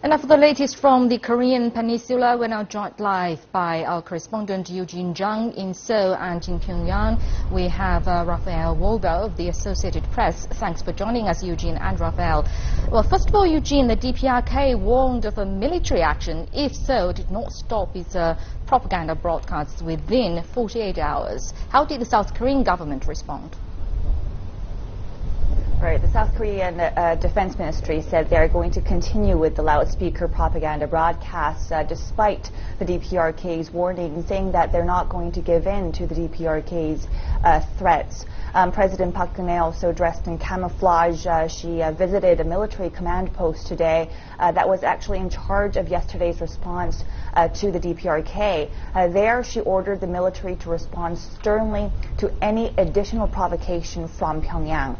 And now for the latest from the Korean Peninsula, we're now joined live by our correspondent Eugene Zhang in Seoul and in Pyongyang. We have Raphael Woga of the Associated Press. Thanks for joining us, Eugene and Raphael. Well, first of all, Eugene, the DPRK warned of a military action if Seoul did not stop its propaganda broadcasts within 48 hours. How did the South Korean government respond? Right. The South Korean Defense Ministry said they're going to continue with the loudspeaker propaganda broadcasts despite the DPRK's warning, saying that they're not going to give in to the DPRK's threats. President Park Geun-hye, also dressed in camouflage, she visited a military command post today that was actually in charge of yesterday's response to the DPRK. There, she ordered the military to respond sternly to any additional provocation from Pyongyang.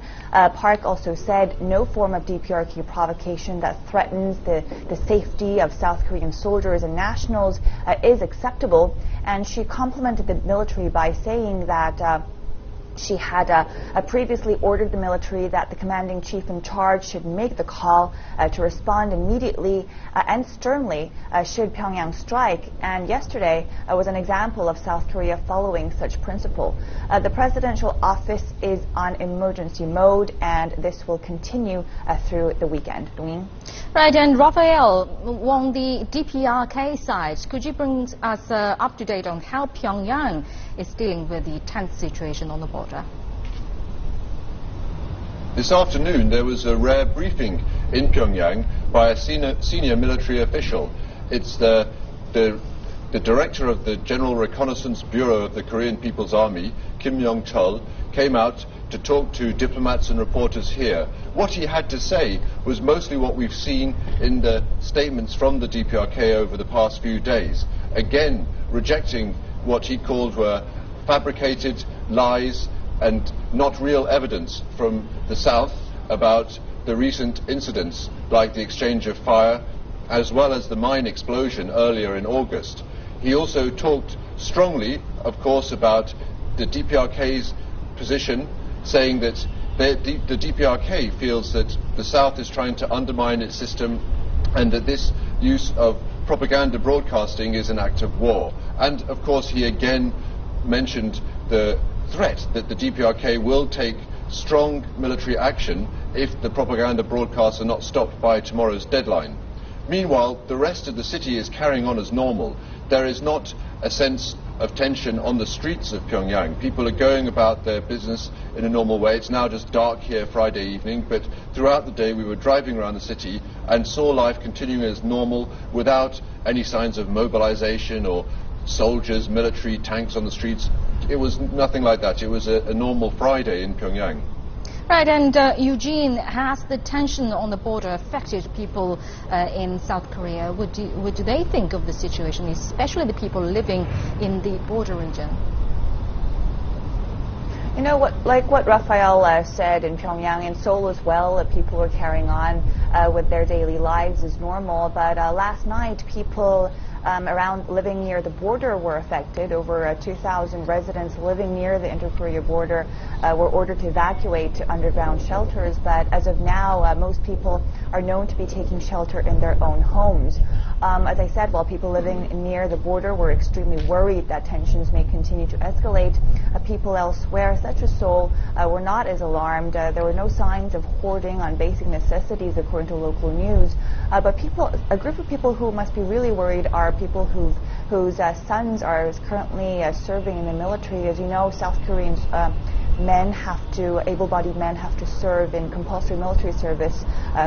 Park also said no form of DPRK provocation that threatens the safety of South Korean soldiers and nationals is acceptable, and she complimented the military by saying that she had previously ordered the military that the commanding chief in charge should make the call to respond immediately and sternly should Pyongyang strike. And yesterday was an example of South Korea following such principle. The presidential office is on emergency mode, and this will continue through the weekend. Dong-ying? Right, and Raphael, on the DPRK side, could you bring us up to date on how Pyongyang is dealing with the tense situation on the border? This afternoon there was a rare briefing in Pyongyang by a senior military official. It's the director of the General Reconnaissance Bureau of the Korean People's Army, Kim Yong-chul, came out to talk to diplomats and reporters here. What he had to say was mostly what we've seen in the statements from the DPRK over the past few days. Again, rejecting what he called were fabricated lies and not real evidence from the South about the recent incidents like the exchange of fire as well as the mine explosion earlier in August. He also talked strongly, of course, about the DPRK's position, saying that the DPRK feels that the South is trying to undermine its system and that this use of propaganda broadcasting is an act of war. And of course he again mentioned the threat that the DPRK will take strong military action if the propaganda broadcasts are not stopped by tomorrow's deadline. Meanwhile, the rest of the city is carrying on as normal. There is not a sense of tension on the streets of Pyongyang. People are going about their business in a normal way. It's now just dark here Friday evening, but throughout the day we were driving around the city and saw life continuing as normal without any signs of mobilization or soldiers, military, tanks on the streets. It was nothing like that. It was a normal Friday in Pyongyang. Right, and Eugene, has the tension on the border affected people in South Korea? What do they think of the situation, especially the people living in the border region? You know, like what Raphael said in Pyongyang, in Seoul as well, people are carrying on with their daily lives as normal. But last night, people around living near the border were affected. Over 2,000 residents living near the inter-Korea border were ordered to evacuate to underground shelters. But as of now, most people are known to be taking shelter in their own homes. As I said, while people living near the border were extremely worried that tensions may continue to escalate, people elsewhere, such as Seoul, were not as alarmed. There were no signs of hoarding on basic necessities, according to local news. But a group of people who must be really worried are people whose sons are currently serving in the military. As you know, South Koreans able-bodied men have to serve in compulsory military service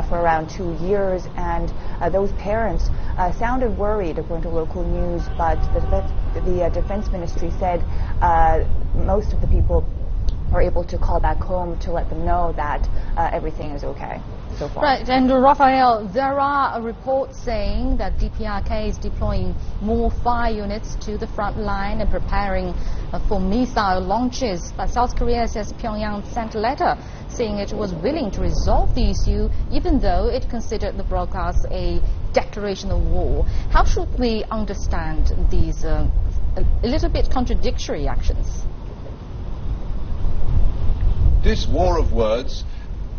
for around 2 years, and those parents sounded worried, according to local news, but the Defense Ministry said most of the people are able to call back home to let them know that everything is okay so far. Right, and Raphael, there are reports saying that DPRK is deploying more fire units to the front line and preparing for missile launches. But South Korea says Pyongyang sent a letter saying it was willing to resolve the issue, even though it considered the broadcast a declaration of war. How should we understand these a little bit contradictory actions? This war of words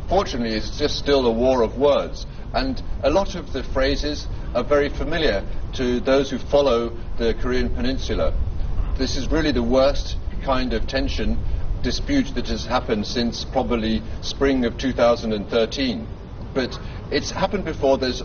unfortunately it's just still a war of words. And a lot of the phrases are very familiar to those who follow the Korean Peninsula. This is really the worst kind of tension dispute that has happened since probably spring of 2013. But it's happened before. There's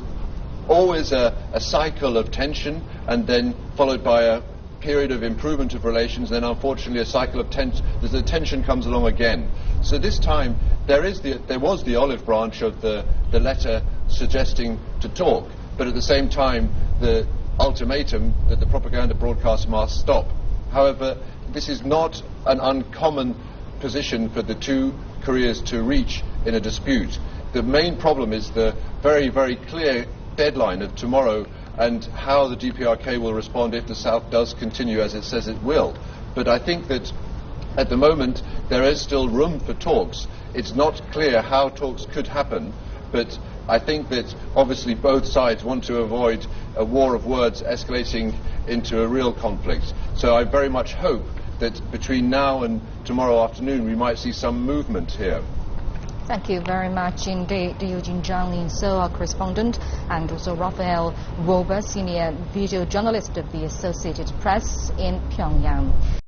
always a cycle of tension and then followed by a period of improvement of relations, then unfortunately a cycle of tension. The tension comes along again. So this time there was the olive branch of the letter suggesting to talk, but at the same time the ultimatum that the propaganda broadcast must stop. However, this is not an uncommon position for the two Koreas to reach in a dispute. The main problem is the very, very clear deadline of tomorrow and how the DPRK will respond if the South does continue as it says it will. But I think that at the moment there is still room for talks. It's not clear how talks could happen, but I think that obviously both sides want to avoid a war of words escalating into a real conflict. So I very much hope that between now and tomorrow afternoon we might see some movement here. Thank you very much indeed, Eugene Zhang in Seoul, our correspondent, and also Raphael Wober, senior video journalist of the Associated Press in Pyongyang.